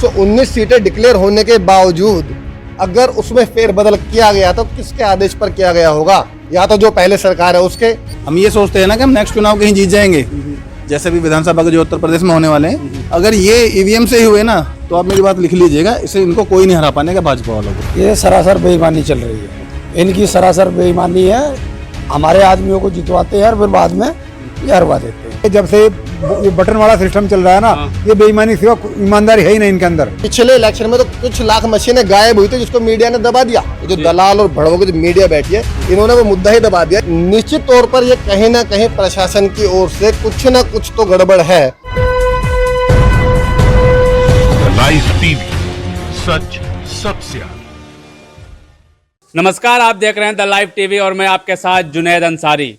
119 सीटें डिक्लेयर होने के बावजूद अगर उसमें फेरबदल किया गया तो किसके आदेश पर किया गया होगा? या तो जो पहले सरकार है उसके। हम ये सोचते हैं ना कि हम नेक्स्ट चुनाव कहीं जीत जाएंगे, जैसे भी विधानसभा के जो उत्तर प्रदेश में होने वाले हैं, अगर ये ईवीएम से ही हुए ना तो आप मेरी बात लिख लीजिएगा, इसे इनको कोई नहीं हरा पाने का भाजपा वालों को। ये सरासर बेईमानी चल रही है, इनकी सरासर बेईमानी है। हमारे आदमियों को जितवाते हैं और फिर बाद में ये हरवा देते हैं। जब से ये बटन वाला सिस्टम चल रहा है ना, ये बेईमानी सिवा ईमानदारी है ही नहीं इनके अंदर। पिछले इलेक्शन में तो कुछ लाख मशीनें गायब हुई थी जिसको मीडिया ने दबा दिया। जो दलाल और भड़वों की जो मीडिया बैठी है, इन्होंने वो मुद्दा ही दबा दिया। निश्चित तौर पर ये कहीं ना कहीं प्रशासन की ओर से कुछ ना कुछ तो गड़बड़ है। लाइव टीवी, सच सबसे आगे। नमस्कार, आप देख रहे हैं द लाइव टीवी और मैं आपके साथ जुनैद अंसारी।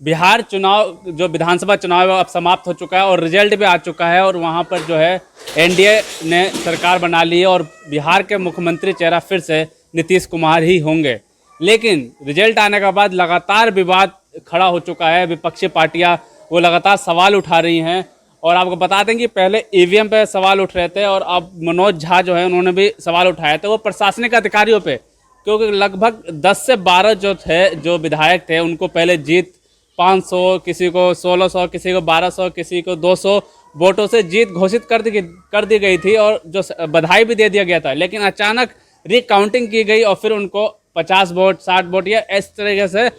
बिहार चुनाव जो विधानसभा चुनाव है वो अब समाप्त हो चुका है और रिजल्ट भी आ चुका है और वहाँ पर जो है एनडीए ने सरकार बना ली है और बिहार के मुख्यमंत्री चेहरा फिर से नीतीश कुमार ही होंगे। लेकिन रिजल्ट आने के बाद लगातार विवाद खड़ा हो चुका है। विपक्षी पार्टियाँ वो लगातार सवाल उठा रही हैं और आपको बता दें कि पहले ईवीएम पे सवाल उठ रहे थे और अब मनोज झा जो है उन्होंने भी सवाल उठाए थे वो प्रशासनिक अधिकारियों पे, क्योंकि लगभग 10 से 12 जो विधायक थे उनको पहले जीत 500, किसी को 1600, किसी को 1200, किसी को 200 वोटों से जीत घोषित कर दी गई थी और जो बधाई भी दे दिया गया था। लेकिन अचानक रिकाउंटिंग की गई और फिर उनको 50 वोट 60 वोट या इस तरीके से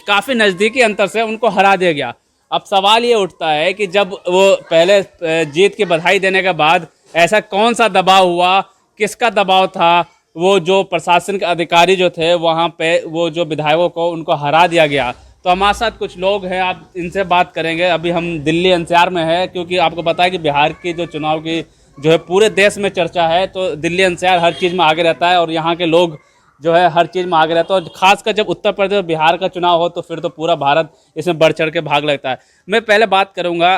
काफ़ी नज़दीकी अंतर से उनको हरा दिया गया। अब सवाल ये उठता है कि जब वो पहले जीत की बधाई देने के बाद ऐसा कौन सा दबाव हुआ, किसका दबाव था? वो जो प्रशासनिक अधिकारी जो थे वहाँ पे वो जो विधायकों को उनको हरा दिया गया। तो हमारे साथ कुछ लोग हैं, आप इनसे बात करेंगे। अभी हम दिल्ली एनसीआर में हैं क्योंकि आपको पता है कि बिहार की जो चुनाव की जो है पूरे देश में चर्चा है, तो दिल्ली एनसीआर हर चीज़ में आगे रहता है और यहाँ के लोग जो है हर चीज़ में आगे रहता है और खासकर जब उत्तर प्रदेश और बिहार का चुनाव हो तो फिर तो पूरा भारत इसमें बढ़ चढ़ के भाग लगता है। मैं पहले बात करूँगा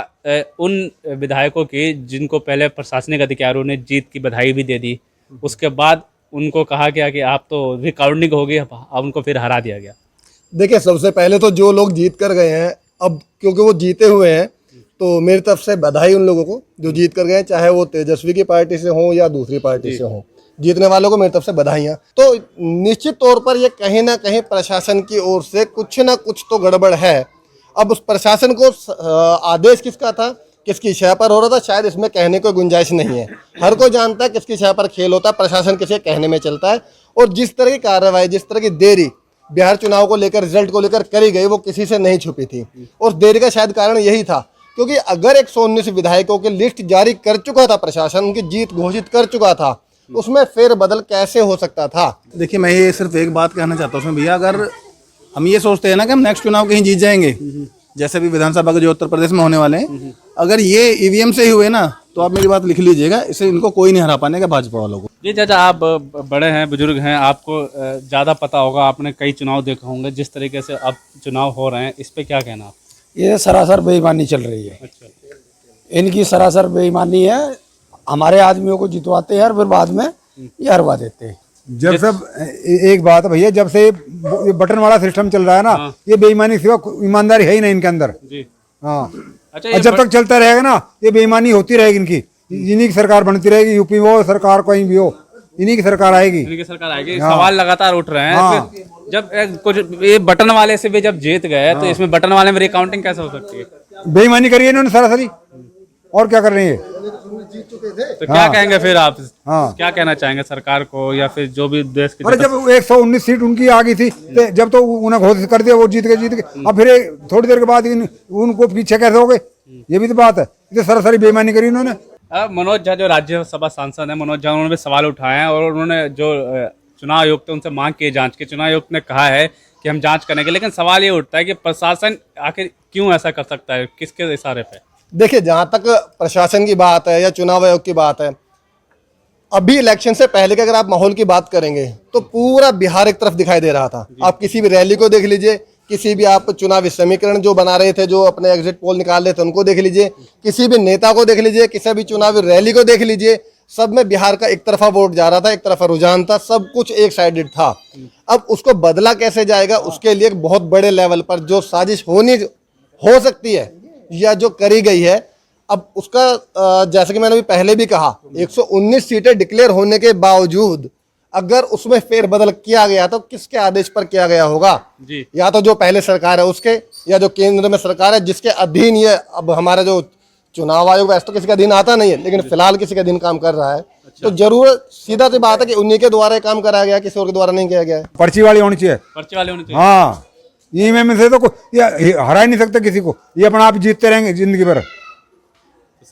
उन विधायकों की जिनको पहले प्रशासनिक अधिकारियों ने जीत की बधाई भी दे दी, उसके बाद उनको कहा गया कि आप तो रिकाउंटिंग हो गई, अब उनको फिर हरा दिया गया। देखिए, सबसे पहले तो जो लोग जीत कर गए हैं, अब क्योंकि वो जीते हुए हैं तो मेरी तरफ से बधाई उन लोगों को जो जीत कर गए हैं, चाहे वो तेजस्वी की पार्टी से हो या दूसरी पार्टी से हो। जीतने वालों को मेरी तरफ से बधाइयाँ। तो निश्चित तौर पर ये कहीं ना कहीं प्रशासन की ओर से कुछ ना कुछ तो गड़बड़ है। अब उस प्रशासन को आदेश किसका था, किसकी इच्छा पर हो रहा था, शायद इसमें कहने को गुंजाइश नहीं है। हर कोई जानता है किसकी इच्छा पर खेल होता है, प्रशासन किसी कहने में चलता है। और जिस तरह की कार्रवाई, जिस तरह की देरी बिहार चुनाव को लेकर, रिजल्ट को लेकर करी गई, वो किसी से नहीं छुपी थी। और देरी का शायद कारण यही था क्योंकि अगर 119 विधायकों की लिस्ट जारी कर चुका था प्रशासन, उनकी जीत घोषित कर चुका था, उसमें फेरबदल कैसे हो सकता था? देखिए, मैं ये सिर्फ एक बात कहना चाहता हूँ उसमें भैया, अगर हम ये सोचते हैं ना कि हम नेक्स्ट चुनाव कहीं जीत जाएंगे, जैसे भी विधानसभा के जो उत्तर प्रदेश में होने वाले हैं, अगर ये ईवीएम से ही हुए ना तो आप मेरी बात लिख लीजिएगा, इसे इनको कोई नहीं हरा पाने का भाजपा वालों को। जी चाचा, आप बड़े हैं, बुजुर्ग हैं, आपको ज़्यादा पता होगा, आपने कई चुनाव देखे होंगे। जिस तरीके से अब चुनाव हो रहे हैं इस पे क्या कहना आप? ये सरासर बेईमानी चल रही है। अच्छा, इनकी सरासर बेईमानी है। हमारे आदमियों को जितवाते हैं और फिर बाद में ये हरवा देते हैं। जब सब एक बात है भैया, जब से ये बटन वाला सिस्टम चल रहा है ना, ये बेईमानी सिवा ईमानदारी है ही नहीं इनके अंदर। जी हाँ, अच्छा, जब तक चलता रहेगा ना ये बेईमानी होती रहेगी इनकी। इन्हीं की सरकार बनती रहेगी, यूपी हो सरकार कहीं भी हो, इन्हीं की सरकार आएगी, इनकी सरकार आएगी। सवाल लगातार उठ रहे हैं। फिर जब कुछ ये बटन वाले से भी जब जीत गए तो इसमें बटन वाले में रिकाउंटिंग कैसे हो सकती है? बेईमानी करी है इन्होंने सरासरी, और क्या कर रहे हैं? तो क्या कहेंगे फिर आप? क्या कहना चाहेंगे सरकार को या फिर जो भी देश के? अरे जब 119 सीट उनकी आ गई थी, जब तो उन्हें घोषित कर दिया, वो जीत गए। अब फिर थोड़ी देर के बाद उनको पीछे कैसे हो गए? ये भी तो बात है। इतनी सरासरी बेईमानी करी उन्होंने। मनोज झा जो राज्यसभा सांसद है, मनोज झा, उन्होंने भी सवाल उठाए हैं और उन्होंने जो चुनाव आयोग थे उनसे मांग की जांच की। चुनाव आयोग ने कहा है कि हम जांच करेंगे, लेकिन सवाल ये उठता है कि प्रशासन आखिर क्यों ऐसा कर सकता है, किसके इशारे पे? देखिए, जहाँ तक प्रशासन की बात है या चुनाव आयोग की बात है, अभी इलेक्शन से पहले के अगर आप माहौल की बात करेंगे तो पूरा बिहार एक तरफ दिखाई दे रहा था। आप किसी भी रैली को देख लीजिए, किसी भी आप चुनावी समीकरण जो बना रहे थे, जो अपने एग्जिट पोल निकाल रहे थे, उनको देख लीजिए, किसी भी नेता को देख लीजिए, किसी भी चुनावी रैली को देख लीजिए, सब में बिहार का एक तरफा वोट जा रहा था, एक तरफा रुझान था, सब कुछ एक साइडेड था। अब उसको बदला कैसे जाएगा, उसके लिए बहुत बड़े लेवल पर जो साजिश हो सकती है या जो करी गई है, अब उसका जैसे कि मैंने अभी पहले भी कहा 119 सीटें डिक्लेयर होने के बावजूद अगर उसमें फेरबदल किया गया तो किसके आदेश पर किया गया होगा? जी। या तो जो पहले सरकार है उसके, या जो केंद्र में सरकार है जिसके अधीन ये अब हमारा जो चुनाव आयोग वैसे तो किसी का अधीन आता नहीं है, लेकिन फिलहाल किसी का अधीन काम कर रहा है। तो जरूर सीधा सी बात है कि उन्हीं के द्वारा ये काम कराया गया, किसी और के द्वारा नहीं किया गया है। पर्ची वाली होनी चाहिए। पर्ची वाले होने चाहिए। हाँ, ईवीएम से तो ये हरा ही नहीं सकते किसी को, ये अपना आप जीतते रहेंगे जिंदगी भर।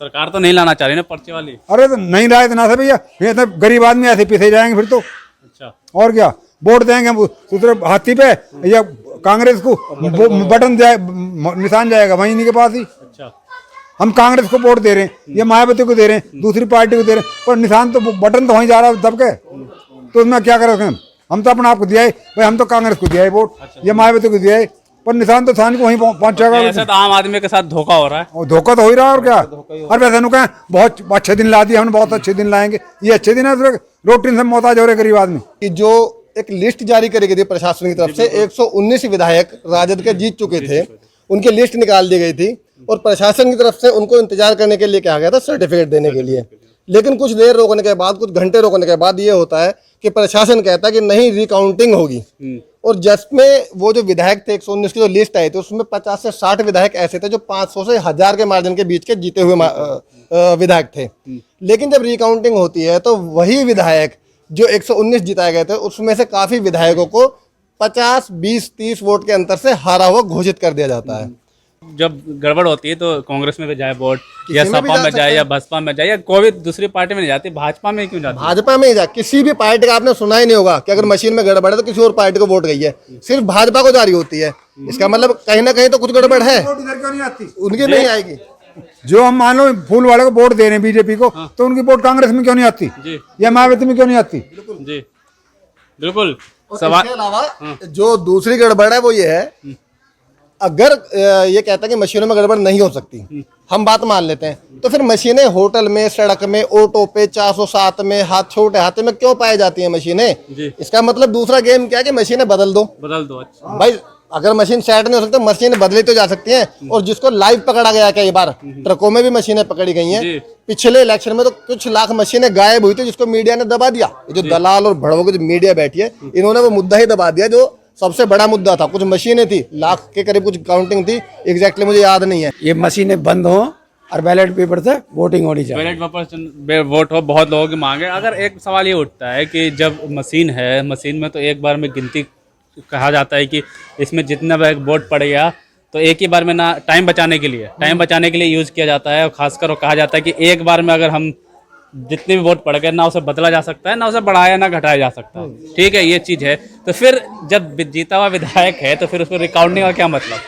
सरकार तो नहीं लाना चाह रही ना पर्ची वाली। अरे तो नहीं लाए तो ना से भैया, ये तो गरीब आदमी ऐसे पीछे जाएंगे फिर तो। अच्छा। और क्या, वोट देंगे हम दूसरे हाथी पे या कांग्रेस को बटन जाए, निशान जाएगा वहीं इन्हीं के पास ही। अच्छा। हम कांग्रेस को वोट दे रहे हैं या मायावती को दे रहे हैं, दूसरी पार्टी को दे रहे हैं, पर निशान तो बटन तो वहीं जा रहा है दब के। तो उसमें क्या करें हम तो अपना आपको दिया है भाई, हम तो कांग्रेस को दिया है वोट या मायावती को दिया है, पर निशान तो थान को वहीं पहुंचेगा। ऐसे तो आम आदमी के साथ धोखा हो रहा है। और धोखा तो हो ही रहा है और क्या। और वैसे नु कहें बहुत अच्छे दिन ला दिए हमने, बहुत अच्छे दिन लाएंगे, ये अच्छे दिन है रोटी से मोहताज हो रहे गरीब आदमी। कि जो एक लिस्ट जारी करी गई थी प्रशासन की तरफ से, 119 विधायक राजद के जीत चुके थे, उनकी लिस्ट निकाल दी गई थी और प्रशासन की तरफ से उनको इंतजार करने के लिए कहा गया था सर्टिफिकेट देने के लिए। लेकिन कुछ देर रोकने के बाद, कुछ घंटे रोकने के बाद ये होता है कि प्रशासन कहता है कि नहीं, रिकाउंटिंग होगी। और जिसमें वो जो विधायक थे 119 की जो लिस्ट आई थी उसमें 50 से 60 विधायक ऐसे थे जो 500 से 1000 के मार्जिन के बीच के जीते हुए विधायक थे। लेकिन जब रिकाउंटिंग होती है तो वही विधायक जो 119 जिताए गए थे उसमें से काफी विधायकों को 50, 20, 30 वोट के अंतर से हारा हुआ घोषित कर दिया जाता है। जब गड़बड़ होती है तो कांग्रेस में भी जाए वोट, या किसी में भी सपा जा में सकते जाए, हैं। या बसपा में जाए, या कोई भी दूसरी पार्टी में नहीं जाती, भाजपा में क्यों जाती? भाजपा में ही जा, किसी भी पार्टी का आपने सुना ही नहीं होगा कि अगर मशीन में गड़बड़ है तो किसी और पार्टी को वोट गई है, सिर्फ भाजपा को जारी होती है। इसका मतलब कहीं ना कहीं तो कुछ गड़बड़ है, उनकी नहीं आएगी। जो हम मान लो फूल वाले को वोट दे रहे हैं बीजेपी को, तो उनकी वोट कांग्रेस में क्यों नहीं आती जी। या मायावती में क्यों नहीं आती? जी बिल्कुल। इसके अलावा जो दूसरी गड़बड़ है वो ये है, अगर ये कहता है कि मशीनों में गड़बड़ नहीं हो सकती, हम बात मान लेते हैं, तो फिर मशीनें होटल में, सड़क में, ऑटो पे, 407 में, हाथ छोटे हाथे में क्यों पाई जाती हैं मशीनें? इसका मतलब दूसरा गेम क्या है कि मशीनें बदल दो। अच्छा। भाई अगर मशीन सेट नहीं हो सकता, मशीन बदली तो जा सकती हैं। और जिसको लाइव पकड़ा गया कई बार, ट्रकों में भी मशीनें पकड़ी गई हैं। पिछले इलेक्शन में तो कुछ लाख मशीनें गायब हुई थी जिसको मीडिया ने दबा दिया। जो दलाल और भड़वों की जो मीडिया बैठी है, इन्होंने वो मुद्दा ही दबा दिया जो सबसे बड़ा मुद्दा था। कुछ मशीनें थी, लाख के करीब कुछ काउंटिंग थी, एग्जैक्टली मुझे याद नहीं है। ये मशीनें बंद हो और बैलेट पेपर से वोटिंग होनी चाहिए। बैलेट पेपर वोट हो, बहुत लोगों की मांग है। अगर एक सवाल ये उठता है कि जब मशीन है, मशीन में तो एक बार में गिनती कहा जाता है कि इसमें जितना वोट पड़ गया तो एक ही बार में, ना टाइम बचाने के लिए यूज़ किया जाता है। और खासकर कहा जाता है कि एक बार में अगर हम जितने भी वोट पड़ गए, ना उसे बदला जा सकता है, ना उसे बढ़ाया ना घटाया जा सकता है। ठीक है, ये चीज़ है। तो फिर जब जीता हुआ विधायक है तो फिर उसको रिकाउंटिंग का क्या मतलब?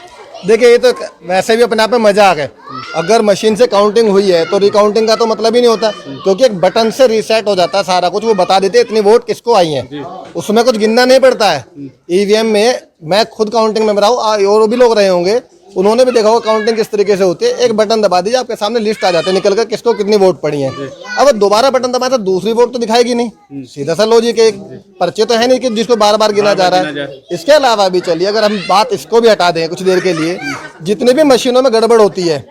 देखिए, ये तो वैसे भी अपने आप में मजाक है। अगर मशीन से काउंटिंग हुई है तो रिकाउंटिंग का तो मतलब ही नहीं होता, क्योंकि एक बटन से रीसेट हो जाता है सारा कुछ। वो बता देते हैं इतनी वोट किसको आई है, उसमें कुछ गिनना नहीं पड़ता है। ईवीएम में मैं खुद काउंटिंग में रहा हूँ, और भी लोग रहे होंगे, उन्होंने भी देखा होगा काउंटिंग किस तरीके से होती है। एक बटन दबा दीजिए, आपके सामने लिस्ट आ जाती है निकल कर किसको कितनी वोट पड़ी है। अब दोबारा बटन दबाए तो दूसरी वोट तो दिखाएगी नहीं, सीधा सा लॉजिक है। पर्चे तो है नहीं कि जिसको बार बार गिना जा रहा है। इसके अलावा भी चलिए, अगर हम बात इसको भी हटा दें कुछ देर के लिए, जितनी भी मशीनों में गड़बड़ होती है,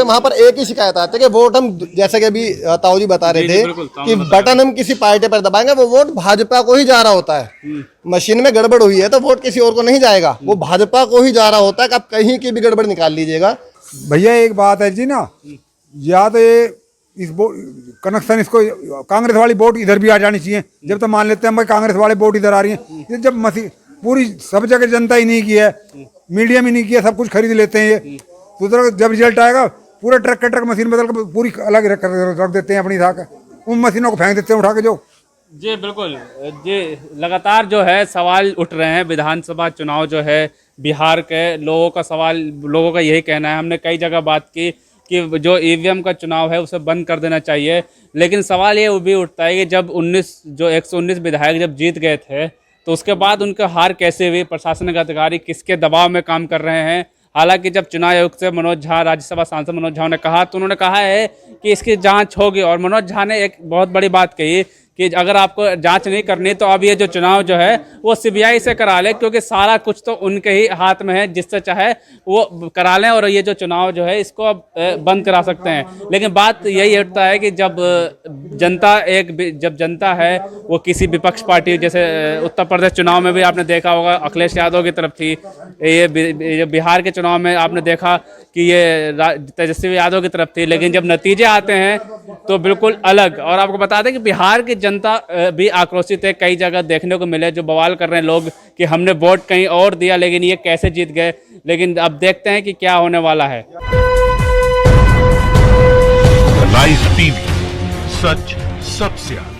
वहां पर एक ही शिकायत आती है कि वोट हम, जैसे कि अभी ताऊ जी बता रहे थे कि बटन हम किसी पार्टी पर दबाएंगे, वो वोट भाजपा को ही जा रहा होता है। मशीन में गड़बड़ हुई है तो वोट किसी और को नहीं जाएगा, वो भाजपा को ही जा रहा होता है। कि आप कहीं की भी गड़बड़ निकाल लीजिएगा। भैया एक बात है जी ना, या तो ये इस कनेक्शन, इसको कांग्रेस वाली वोट इधर भी आ जानी चाहिए। जब तो मान लेते हैं भाई कांग्रेस वाले वोट इधर आ रही है, जब पूरी सब जगह जनता ही नहीं की है, मीडिया में नहीं किया, सब कुछ खरीद लेते हैं ये, तो जब रिजल्ट आएगा पूरे ट्रक के ट्रक मशीन बदल कर पूरी अलग रख देते हैं अपनी उठा के, उन मशीनों को फेंक देते हैं उठा के। जो जी बिल्कुल जी, लगातार जो है सवाल उठ रहे हैं। विधानसभा चुनाव जो है बिहार के लोगों का सवाल, लोगों का यही कहना है। हमने कई जगह बात की कि जो ईवीएम का चुनाव है उसे बंद कर देना चाहिए, लेकिन सवाल ये भी उठता है कि जब 119 विधायक जब जीत गए थे तो उसके बाद उनका हार कैसे हुई? प्रशासनिक अधिकारी किसके दबाव में काम कर रहे हैं? हालांकि जब चुनाव आयोग से मनोज झा, राज्यसभा सांसद मनोज झा ने कहा, तो उन्होंने कहा है कि इसकी जांच होगी। और मनोज झा ने एक बहुत बड़ी बात कही कि अगर आपको जांच नहीं करनी तो अब ये जो चुनाव जो है वो सीबीआई से करा ले, क्योंकि सारा कुछ तो उनके ही हाथ में है, जिससे चाहे वो करा लें और ये जो चुनाव जो है इसको अब बंद करा सकते हैं। लेकिन बात यही उठता है कि जब जनता है वो किसी विपक्ष पार्टी, जैसे उत्तर प्रदेश चुनाव में भी आपने देखा होगा अखिलेश यादव की तरफ थी, ये बिहार के चुनाव में आपने देखा कि ये तेजस्वी यादव की तरफ थी, लेकिन जब नतीजे आते हैं तो बिल्कुल अलग। और आपको बता दें कि बिहार की जनता भी आक्रोशित है, कई जगह देखने को मिले जो बवाल कर रहे हैं लोग कि हमने वोट कहीं और दिया लेकिन ये कैसे जीत गए। लेकिन अब देखते हैं कि क्या होने वाला है। लाइव टीवी, सच सबसे आगे।